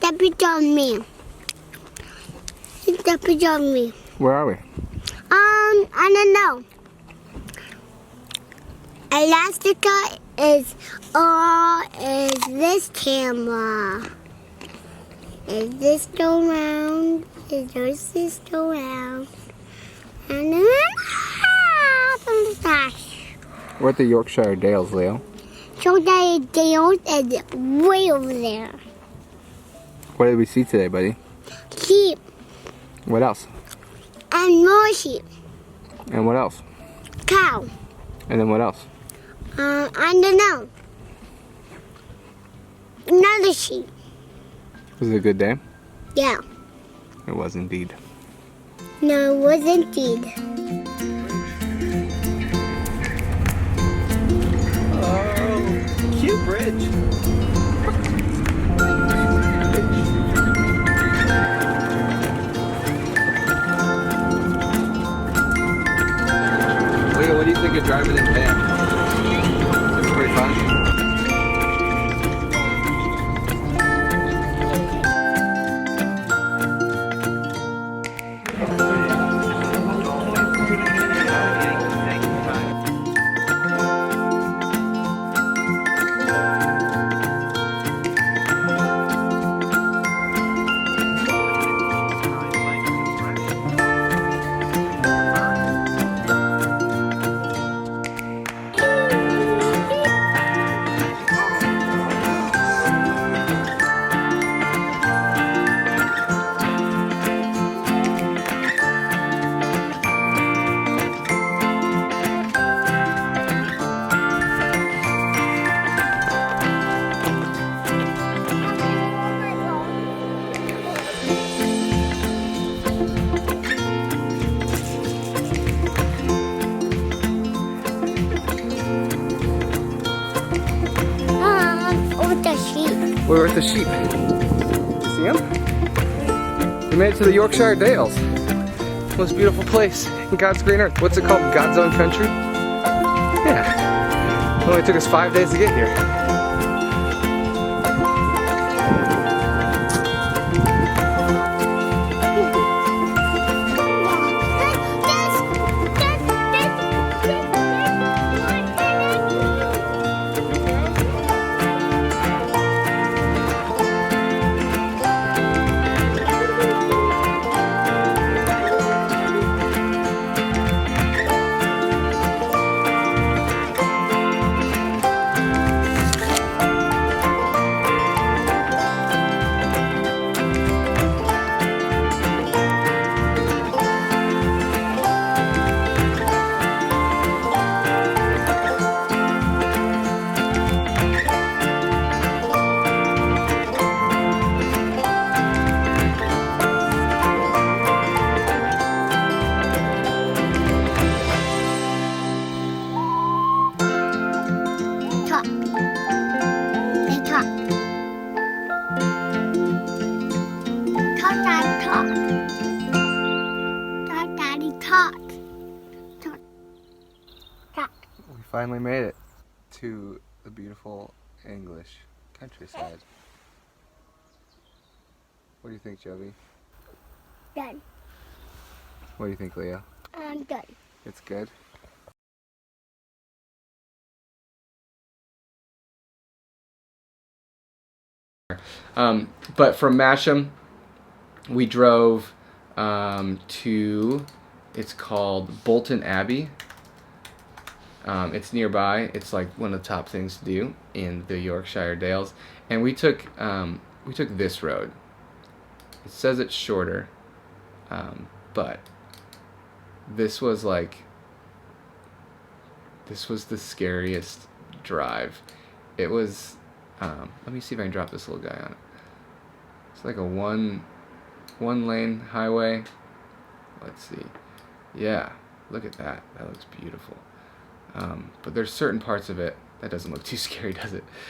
stepping on me. He's stepping on me. Where are we? I don't know. Elastica is this camera. Is this still round? Is yours still round? And then We're at the Yorkshire Dales, Leo. so the Dales is way over there. What did we see today, buddy? Sheep What else? and more sheep. And what else? Cow. And then what else? I don't know. Another sheep. Was it a good day? Yeah. It was indeed. No, it was indeed. Oh, cute bridge. Leo, what do you think of driving in van? It's pretty fun. With the sheep. We're with the sheep. See them? We made it to the Yorkshire Dales. Most beautiful place in God's green earth. What's it called? God's own country? Yeah. It only took us 5 days to get here. Talk. They talk. Talk, Daddy, talk. Talk, Daddy, talk. Talk. Talk. We finally made it to the beautiful English countryside. What do you think, Jovi? Done. What do you think, Leo? I'm done. It's good? But from Masham, we drove to, it's called Bolton Abbey. It's nearby. It's like one of the top things to do in the Yorkshire Dales. And we took this road. It says it's shorter, but this was the scariest drive. It was, let me see if I can drop this little guy on it. It's like a one lane highway. Let's see. Yeah, look at that. That looks beautiful. But there's certain parts of it that doesn't look too scary, does it?